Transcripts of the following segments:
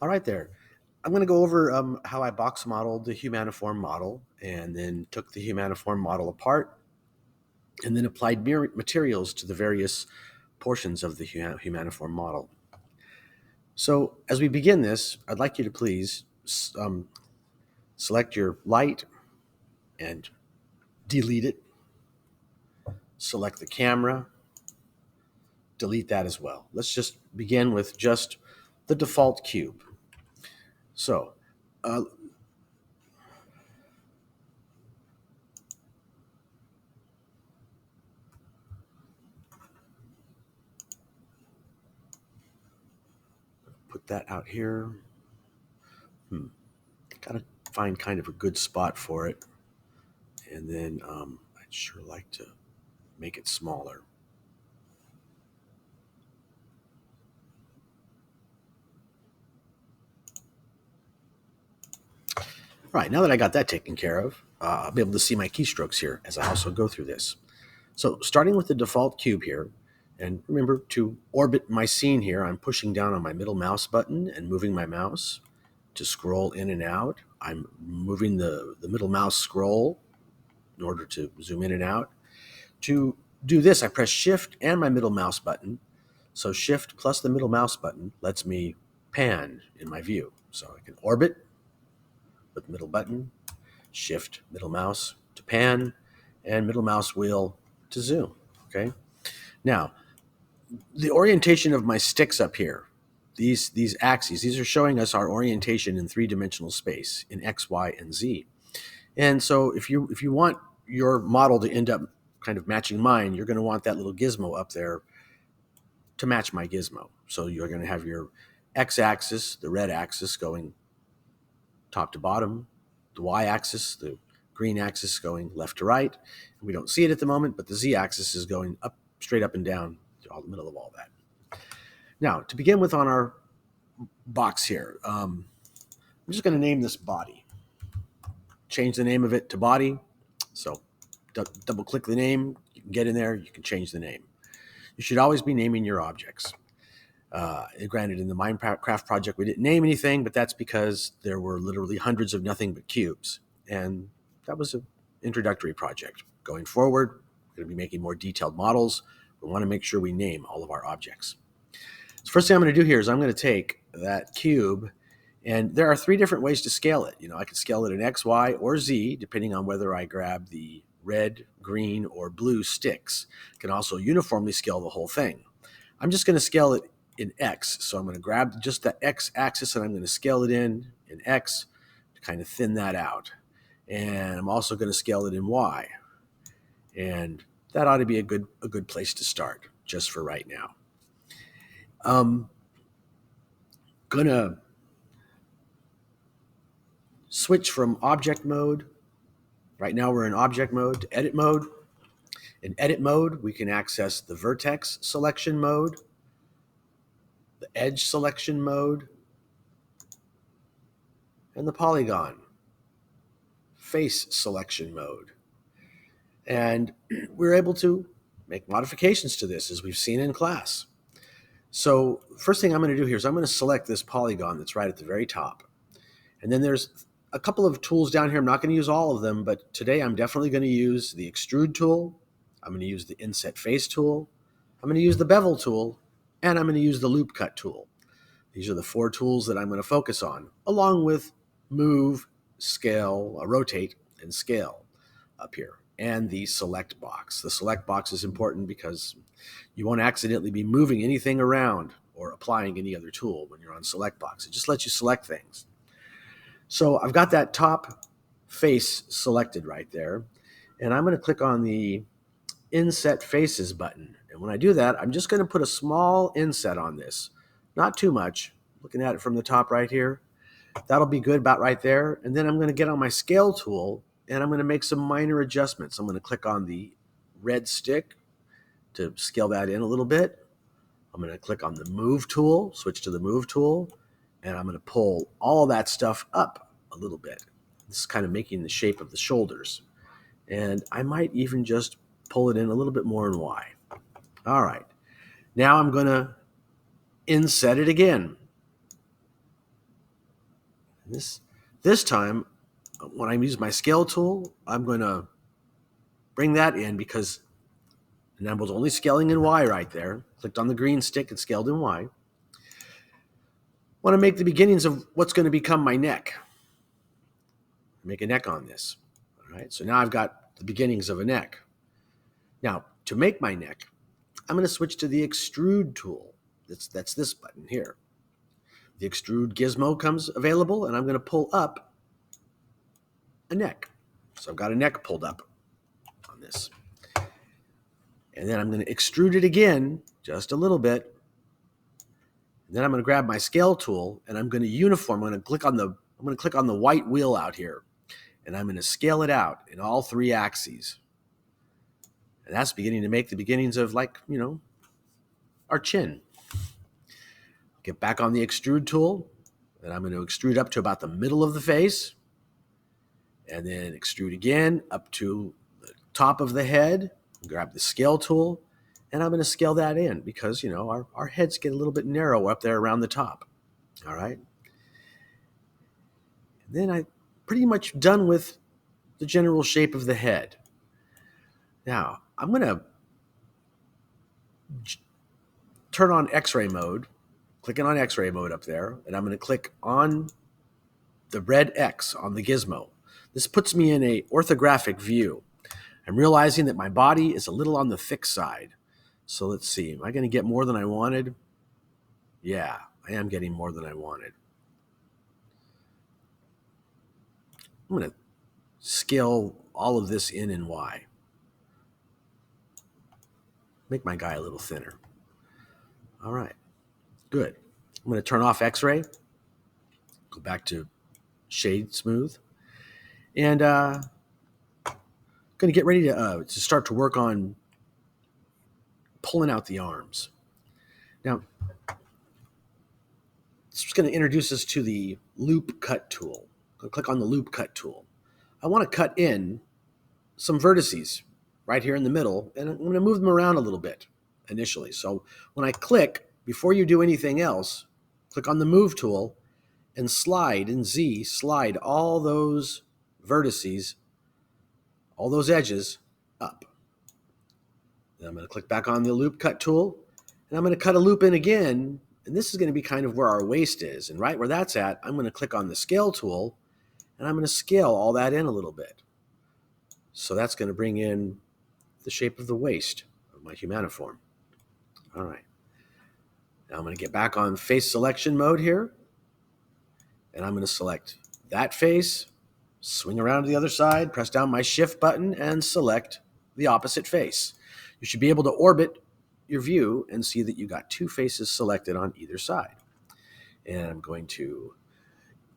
All right there. I'm going to go over how I box modeled the Humaniform model and then took the Humaniform model apart and then applied materials to the various portions of the Humaniform model. So as we begin this, I'd like you to please select your light and delete it. Select the camera, delete that as well. Let's just begin with just the default cube. So uh, put that out here. Gotta find kind of a good spot for it. And then I'd sure like to make it smaller. All right, now that I got that taken care of, I'll be able to see my keystrokes here as I also go through this. So starting with the default cube here, and remember to orbit my scene here, I'm pushing down on my middle mouse button and moving my mouse to scroll in and out. I'm moving the middle mouse scroll in order to zoom in and out. To do this, I press Shift and my middle mouse button. So Shift plus the middle mouse button lets me pan in my view. So I can orbit with middle button, Shift middle mouse to pan, and middle mouse wheel to zoom. Okay. Now, the orientation of my sticks up here, these axes, these are showing us our orientation in three-dimensional space in X, Y, and Z. And so if you want your model to end up kind of matching mine, you're going to want that little gizmo up there to match my gizmo. So you're going to have your X-axis, the red axis, going top to bottom, the Y-axis, the green axis, going left to right. We don't see it at the moment, but the Z-axis is going up, straight up and down, all the middle of all that. Now, to begin with on our box here, I'm just going to name this body. Change the name of it to body. So double click the name, you can get in there, you can change the name. You should always be naming your objects. Granted, in the Minecraft project, we didn't name anything, but that's because there were literally hundreds of nothing but cubes. And that was an introductory project. Going forward, we're going to be making more detailed models. We want to make sure we name all of our objects. So first thing I'm going to do here is I'm going to take that cube, and there are three different ways to scale it. I could scale it in X, Y, or Z, depending on whether I grab the red, green, or blue sticks. I can also uniformly scale the whole thing. I'm just going to scale it in X. So I'm going to grab just the X axis and I'm going to scale it in X to kind of thin that out. And I'm also going to scale it in Y. And that ought to be a good place to start just for right now. Gonna switch from object mode. Right now we're in object mode to edit mode. In edit mode, we can access the vertex selection mode, the edge selection mode, and the polygon face selection mode. And we're able to make modifications to this as we've seen in class. So first thing I'm going to do here is I'm going to select this polygon that's right at the very top. And then there's a couple of tools down here. I'm not going to use all of them, but today I'm definitely going to use the extrude tool. I'm going to use the inset face tool. I'm going to use the bevel tool, and I'm going to use the loop cut tool. These are the four tools that I'm going to focus on, along with move, scale, rotate, and scale up here, and the select box. The select box is important because you won't accidentally be moving anything around or applying any other tool when you're on select box. It just lets you select things. So I've got that top face selected right there, and I'm going to click on the Inset Faces button. And when I do that, I'm just going to put a small inset on this. Not too much. Looking at it from the top right here, that'll be good about right there. And then I'm going to get on my scale tool, and I'm going to make some minor adjustments. I'm going to click on the red stick to scale that in a little bit. I'm going to click on the move tool, switch to the move tool, and I'm going to pull all that stuff up a little bit. This is kind of making the shape of the shoulders. And I might even just pull it in a little bit more in Y. All right. Now I'm going to inset it again. This time, when I use my scale tool, I'm going to bring that in because and I was only scaling in Y right there. Clicked on the green stick and scaled in Y. Want to make the beginnings of what's going to become my neck. Make a neck on this. All right, so now I've got the beginnings of a neck. Now, to make my neck, I'm going to switch to the extrude tool. That's this button here. The extrude gizmo comes available, and I'm going to pull up a neck. So I've got a neck pulled up on this. And then I'm going to extrude it again, just a little bit. And then I'm going to grab my scale tool, and I'm going to uniform. I'm going to click on the white wheel out here, and I'm going to scale it out in all 3 axes. And that's beginning to make the beginnings of, like, our chin. Get back on the extrude tool, and I'm going to extrude up to about the middle of the face, and then extrude again up to the top of the head. Grab the scale tool, and I'm going to scale that in because, our heads get a little bit narrow up there around the top. All right. And then I'm pretty much done with the general shape of the head. Now, I'm going to turn on X-ray mode, clicking on X-ray mode up there, and I'm going to click on the red X on the gizmo. This puts me in a orthographic view. I'm realizing that my body is a little on the thick side. So let's see, am I going to get more than I wanted? Yeah, I am getting more than I wanted. I'm going to scale all of this in Y. Make my guy a little thinner. All right, good. I'm going to turn off X-ray, go back to shade smooth, and going to get ready to start to work on pulling out the arms. Now, this is going to introduce us to the loop cut tool. I'll click on the loop cut tool. I want to cut in some vertices right here in the middle, and I'm going to move them around a little bit initially. So when I click, before you do anything else, click on the move tool and slide in Z, slide all those vertices, all those edges up. Then I'm going to click back on the loop cut tool, and I'm going to cut a loop in again, and this is going to be kind of where our waist is. And right where that's at, I'm going to click on the scale tool, and I'm going to scale all that in a little bit. So that's going to bring in the shape of the waist of my humaniform. All right. Now I'm going to get back on face selection mode here, and I'm going to select that face, swing around to the other side, press down my shift button, and select the opposite face. You should be able to orbit your view and see that you got 2 faces selected on either side. And I'm going to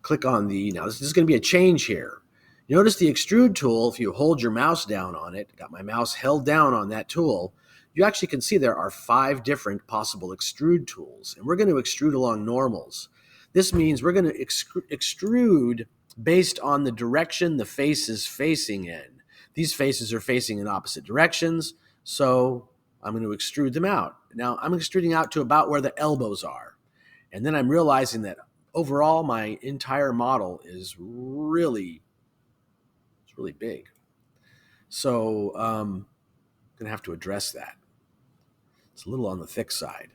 click on now this is going to be a change here. You notice the extrude tool, if you hold your mouse down on it, got my mouse held down on that tool, you actually can see there are 5 different possible extrude tools. And we're going to extrude along normals. This means we're going to extrude based on the direction the face is facing in. These faces are facing in opposite directions, so I'm going to extrude them out. Now, I'm extruding out to about where the elbows are. And then I'm realizing that overall, my entire model is really big. So I'm going to have to address that. It's a little on the thick side.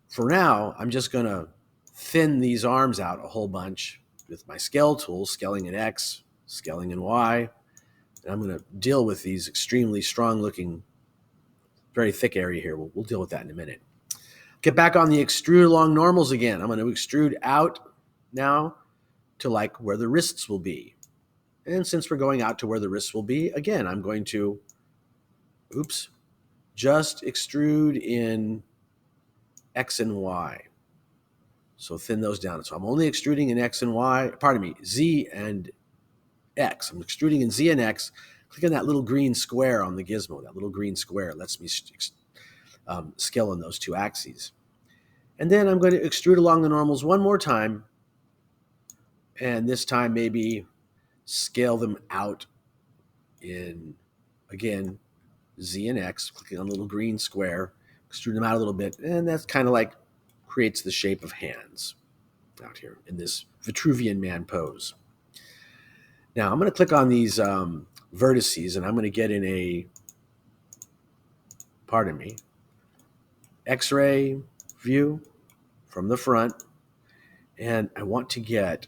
For now, I'm just going to thin these arms out a whole bunch with my scale tool, scaling in X, scaling in Y. And I'm going to deal with these extremely strong looking, very thick area here. We'll deal with that in a minute. Get back on the extrude along normals again. I'm going to extrude out now to like where the wrists will be. And since we're going out to where the wrists will be, again, I'm going to, just extrude in X and Y. So thin those down. So I'm only extruding in X and Y, Z and X. I'm extruding in Z and X. Click on that little green square on the gizmo. That little green square lets me scale on those 2 axes. And then I'm going to extrude along the normals one more time. And this time maybe scale them out in, again, Z and X, clicking on the little green square, extrude them out a little bit, and that's kind of like creates the shape of hands. out here in this Vitruvian man pose. Now I'm going to click on these vertices, and I'm going to get in a, pardon me, X-ray view from the front, and I want to get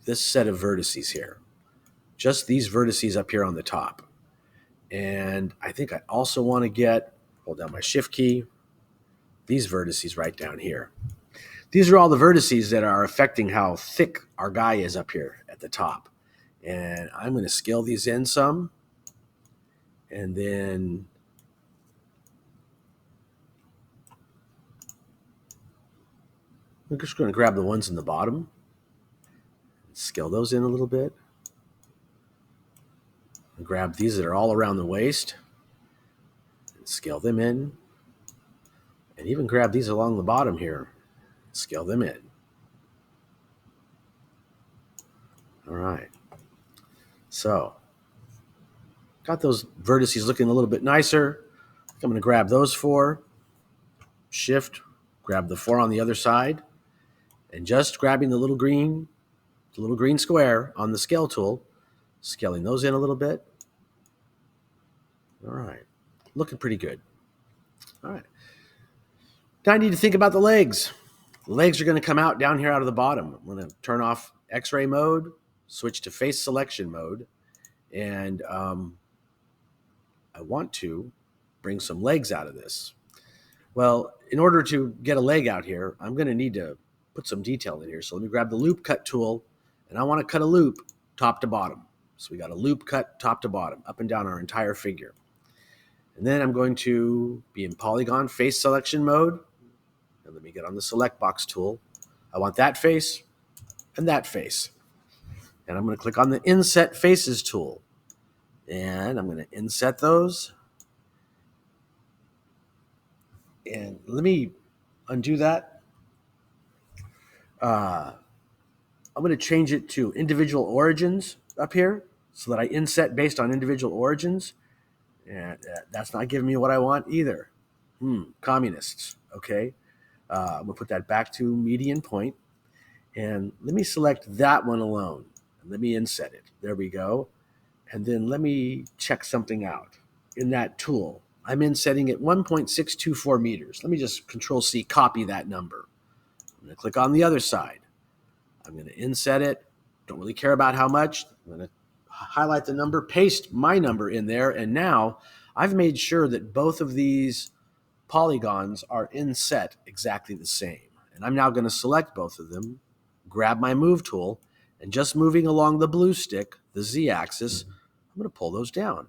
this set of vertices here, just these vertices up here on the top. And I think I also want to get, hold down my shift key, these vertices right down here. These are all the vertices that are affecting how thick our guy is up here at the top. And I'm going to scale these in some. And then I'm just going to grab the ones in the bottom, scale those in a little bit. And grab these that are all around the waist, and scale them in. And even grab these along the bottom here, scale them in. All right. So, got those vertices looking a little bit nicer. I'm going to grab those 4, shift, grab the 4 on the other side, and just grabbing the little green square on the scale tool, scaling those in a little bit. All right, looking pretty good. All right. Now I need to think about the legs. The legs are going to come out down here out of the bottom. I'm going to turn off X-ray mode, switch to face selection mode, and I want to bring some legs out of this. Well, in order to get a leg out here, I'm going to need to put some detail in here. So let me grab the loop cut tool, and I want to cut a loop top to bottom. So we got a loop cut top to bottom, up and down our entire figure. And then I'm going to be in polygon face selection mode. And let me get on the select box tool. I want that face and that face. And I'm going to click on the inset faces tool. And I'm going to inset those. And let me undo that. I'm going to change it to individual origins up here so that I inset based on individual origins. And that's not giving me what I want either. Communists. Okay. I'm going to put that back to median point. And let me select that one alone. And let me inset it. There we go. And then let me check something out. In that tool, I'm insetting at 1.624 meters. Let me just Control-C, copy that number. I'm going to click on the other side. I'm going to inset it. Don't really care about how much. I'm going to highlight the number, paste my number in there, and now I've made sure that both of these polygons are inset exactly the same. And I'm now going to select both of them, grab my move tool, and just moving along the blue stick, the Z-axis, I'm going to pull those down.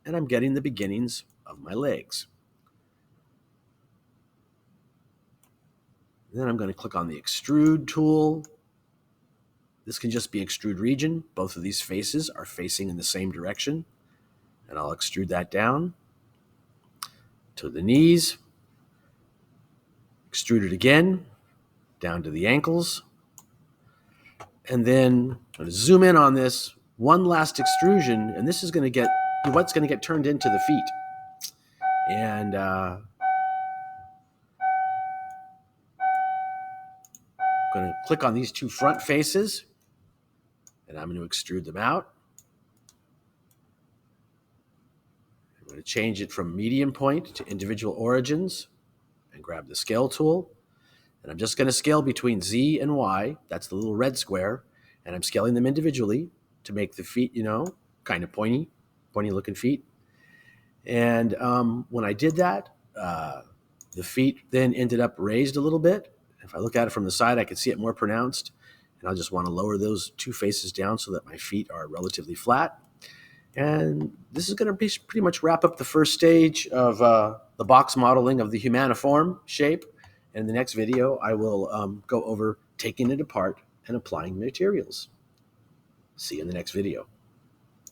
And I'm getting the beginnings of my legs. And then I'm going to click on the extrude tool. This can just be extrude region. Both of these faces are facing in the same direction. And I'll extrude that down to the knees. Extrude it again, down to the ankles. And then I'm going to zoom in on this. One last extrusion, and this is going to get what's going to get turned into the feet. And I'm going to click on these 2 front faces, and I'm going to extrude them out. I'm going to change it from median point to individual origins and grab the scale tool. And I'm just going to scale between Z and Y. That's the little red square. And I'm scaling them individually to make the feet, kind of pointy looking feet. And when I did that, the feet then ended up raised a little bit. If I look at it from the side, I can see it more pronounced. And I'll just want to lower those 2 faces down so that my feet are relatively flat. And this is going to pretty much wrap up the first stage of the box modeling of the humaniform shape. And in the next video, I will go over taking it apart and applying materials. See you in the next video.